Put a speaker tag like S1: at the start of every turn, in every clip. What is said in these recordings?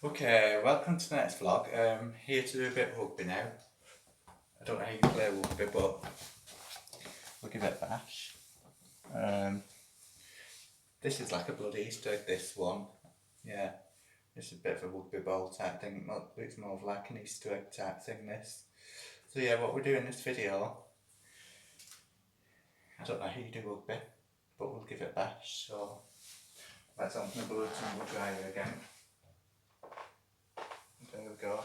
S1: Okay, welcome to the next vlog. Here to do a bit of rugby now. I don't know how you play rugby, but we'll give it a bash. This is like a bloody Easter egg, this one. Yeah, it's a bit of a rugby ball type thing. It's more of like an Easter egg type thing, this. So yeah, what we do in this video, I don't know how you do rugby, but we'll give it a bash. So let's open the blood tumble dryer again. There we go.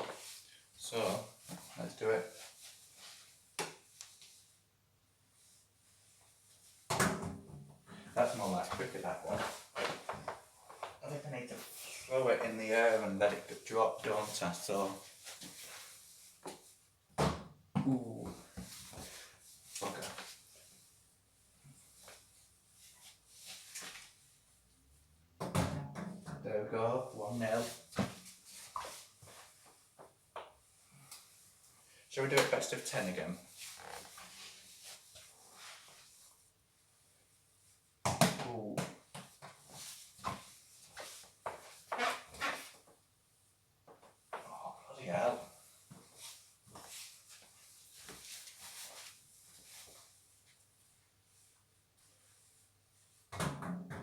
S1: So, let's do it. That's more like cricket, that one. I think I need to throw it in the air and let it drop, don't I? So, ooh, bugger. There we go, 1-0. Shall we do it best of 10 again? Ooh. Oh, bloody hell.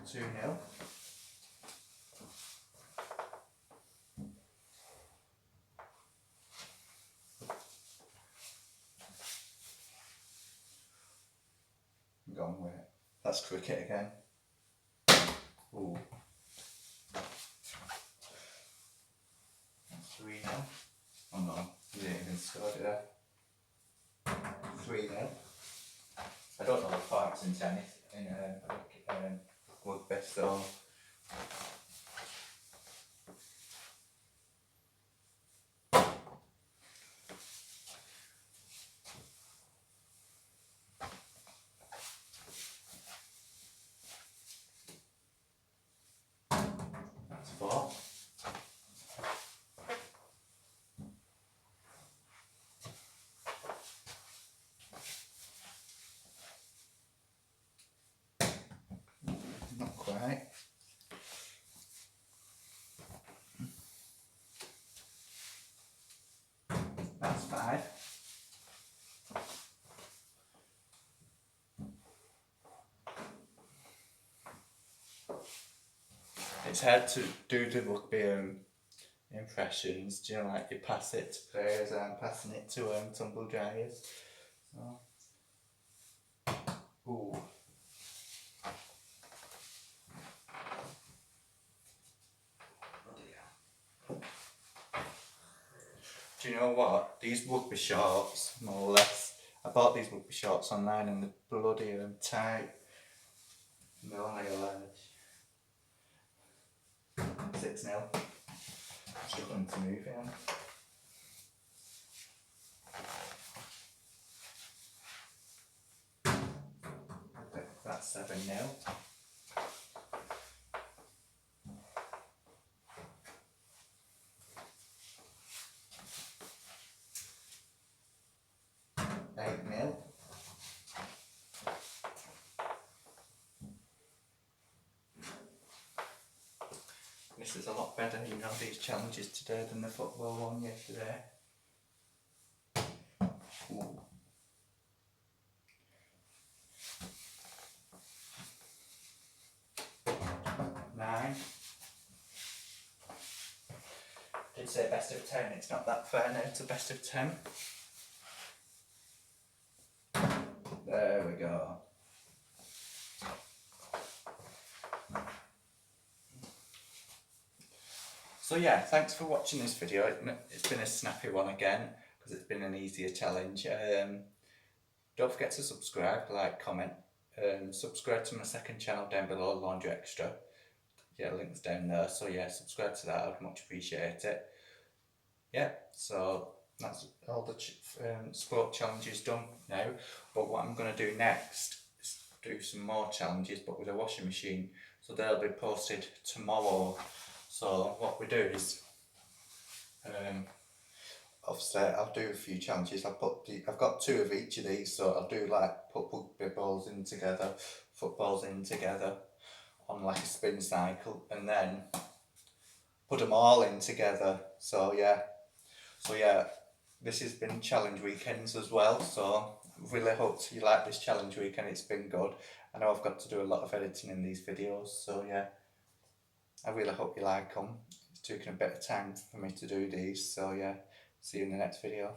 S1: Two 0. I'm going with it. That's cricket again. Ooh. 3-0. Oh no, you didn't even score, did I? 3-0. I don't know the points in tennis, in rugby, so. That's 4. Not quite. That's 5. It's hard to do the rugby impressions. Do you know, like you pass it to players and I'm passing it to tumble dryers. So. Ooh. Do you know what? These rugby shorts, more or less, I bought these rugby shorts online and they're bloody tight. They're only a large. 6-0. Struggling to move it. That's 7-0. This is a lot better, you know, these challenges today than the football one yesterday. Ooh. 9. Did say best of 10, it's not that fair now to best of 10. There we go. So yeah, thanks for watching this video. It's been a snappy one again, because it's been an easier challenge. Don't forget to subscribe, like, comment. Subscribe to my second channel down below, Laundry Extra. Yeah, links down there. So yeah, subscribe to that, I'd much appreciate it. Yeah, so that's all the sport challenges done now. But what I'm going to do next is do some more challenges, but with a washing machine. So they'll be posted tomorrow. So what we do is, obviously I'll do a few challenges. I've got 2 of each of these, so I'll do like put rugby balls in together, footballs in together on like a spin cycle, and then put them all in together. So yeah, this has been challenge weekends as well. So really hope you like this challenge weekend. It's been good. I know I've got to do a lot of editing in these videos. So yeah, I really hope you like them. It's taken a bit of time for me to do these. So yeah, see you in the next video.